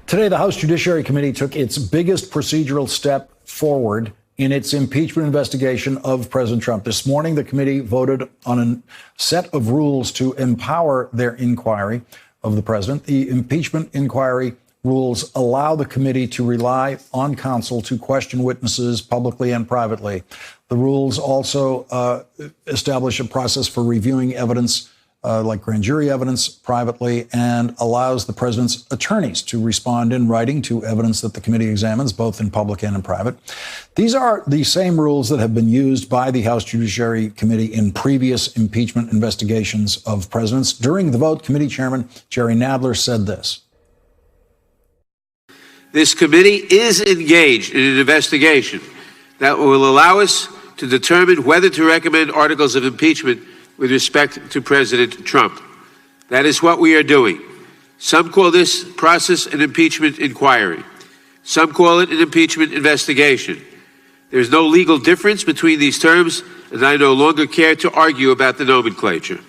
Today, the House Judiciary Committee took its biggest procedural step forward in its impeachment investigation of President Trump. This morning, the committee voted on a set of rules to empower their inquiry of the president. The impeachment inquiry rules allow the committee to rely on counsel to question witnesses publicly and privately. The rules also establish a process for reviewing evidence like grand jury evidence privately, and allows the president's attorneys to respond in writing to evidence that the committee examines, both in public and in private. These are the same rules that have been used by the House Judiciary Committee in previous impeachment investigations of presidents. During the vote, committee chairman Jerry Nadler said this. This committee is engaged in an investigation that will allow us to determine whether to recommend articles of impeachment with respect to President Trump. That is what we are doing. Some call this process an impeachment inquiry. Some call it an impeachment investigation. There's no legal difference between these terms, and I no longer care to argue about the nomenclature.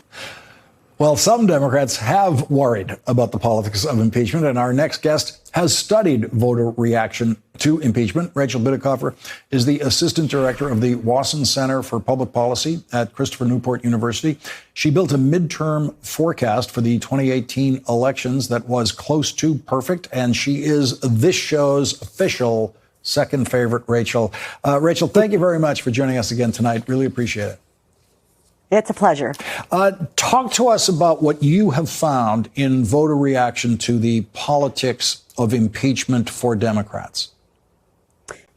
Well, some Democrats have worried about the politics of impeachment, and our next guest has studied voter reaction to impeachment. Rachel Bitecofer is the assistant director of the Wasson Center for Public Policy at Christopher Newport University. She built a midterm forecast for the 2018 elections that was close to perfect, and she is this show's official second favorite, Rachel. Rachel, thank you very much for joining us again tonight. Really appreciate it. It's a pleasure. Talk to us about what you have found in voter reaction to the politics of impeachment for Democrats.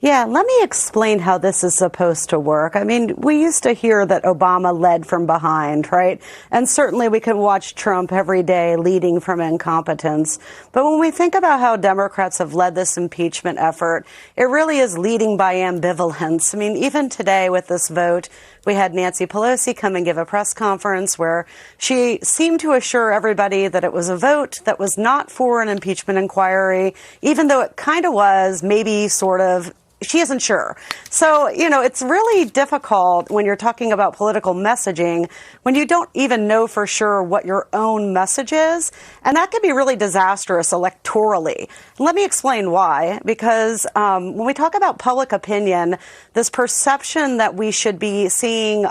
Yeah, let me explain how this is supposed to work. I mean, we used to hear that Obama led from behind, right? And certainly we can watch Trump every day leading from incompetence. But when we think about how Democrats have led this impeachment effort, it really is leading by ambivalence. I mean, even today with this vote, we had Nancy Pelosi come and give a press conference where she seemed to assure everybody that it was a vote that was not for an impeachment inquiry, even though it kind of was, maybe sort of. She isn't sure. So, you know, it's really difficult when you're talking about political messaging when you don't even know for sure what your own message is. And that can be really disastrous electorally. Let me explain why. Because when we talk about public opinion, this perception that we should be seeing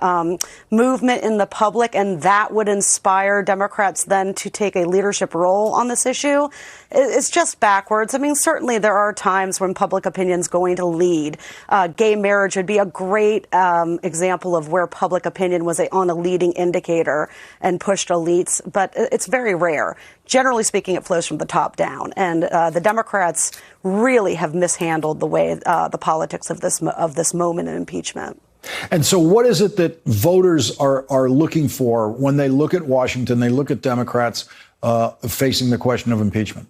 movement in the public and that would inspire Democrats then to take a leadership role on this issue is just backwards. I mean, certainly there are times when public opinion is going to lead. Gay marriage would be a great example of where public opinion was on a leading indicator and pushed elites, but it's very rare. Generally speaking, it flows from the top down, and the Democrats really have mishandled the way the politics of this moment in impeachment. And so what is it that voters are looking for when they look at Washington, they look at Democrats facing the question of impeachment?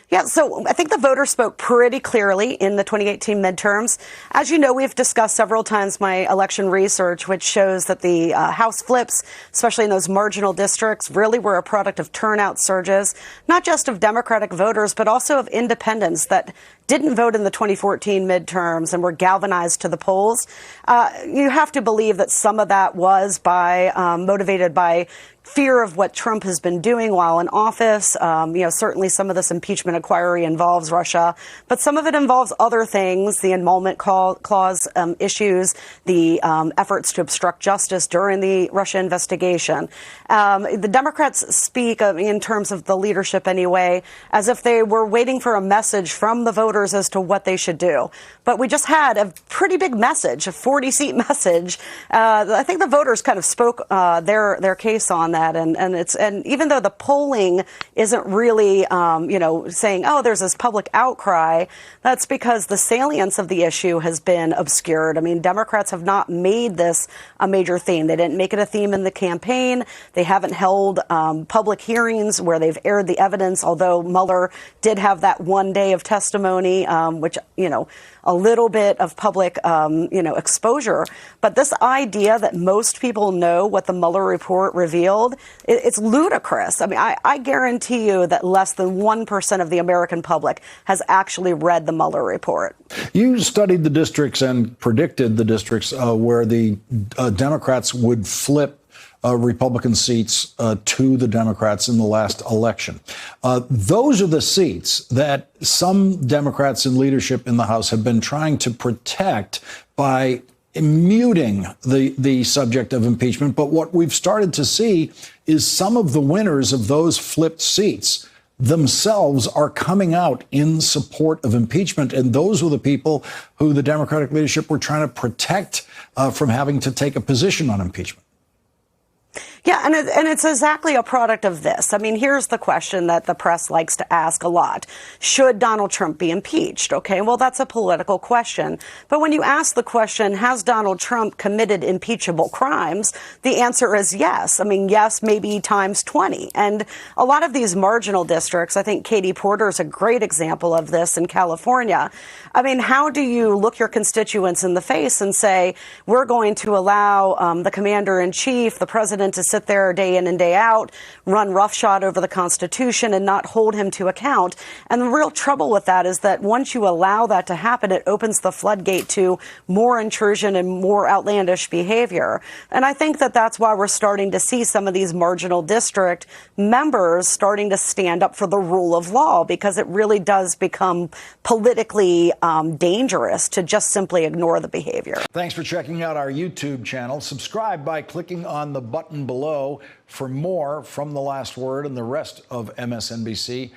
Yeah, so I think the voters spoke pretty clearly in the 2018 midterms. As you know, we've discussed several times my election research, which shows that the House flips, especially in those marginal districts, really were a product of turnout surges, not just of Democratic voters, but also of independents that didn't vote in the 2014 midterms and were galvanized to the polls. You have to believe that some of that was motivated by fear of what Trump has been doing while in office. Certainly some of this impeachment inquiry involves Russia, but some of it involves other things, the annulment clause issues, the efforts to obstruct justice during the Russia investigation. The Democrats speak in terms of the leadership anyway, as if they were waiting for a message from the voters as to what they should do. But we just had a pretty big message, a 40-seat message. I think the voters kind of spoke their case on that, and even though the polling isn't really saying, oh, there's this public outcry, that's because the salience of the issue has been obscured. I mean, Democrats have not made this a major theme. They didn't make it a theme in the campaign. They haven't held public hearings where they've aired the evidence, although Mueller did have that one day of testimony, which, a little bit of public, exposure. But this idea that most people know what the Mueller report revealed, it's ludicrous. I mean, I guarantee you that less than 1% of the American public has actually read the Mueller report. You studied the districts and predicted the districts where the Democrats would flip Republican seats to the Democrats in the last election. Those are the seats that some Democrats in leadership in the House have been trying to protect by muting the subject of impeachment. But what we've started to see is some of the winners of those flipped seats themselves are coming out in support of impeachment. And those were the people who the Democratic leadership were trying to protect from having to take a position on impeachment. Yeah, and it's exactly a product of this. I mean, here's the question that the press likes to ask a lot. Should Donald Trump be impeached? Okay, well, that's a political question. But when you ask the question, has Donald Trump committed impeachable crimes? The answer is yes. I mean, yes, maybe times 20. And a lot of these marginal districts, I think Katie Porter is a great example of this in California. I mean, how do you look your constituents in the face and say, we're going to allow the commander in chief, the president, to sit there day in and day out, run roughshod over the Constitution and not hold him to account? And the real trouble with that is that once you allow that to happen, it opens the floodgate to more intrusion and more outlandish behavior. And I think that that's why we're starting to see some of these marginal district members starting to stand up for the rule of law, because it really does become politically dangerous to just simply ignore the behavior. Thanks for checking out our YouTube channel. Subscribe by clicking on the button below for more from The Last Word and the rest of MSNBC.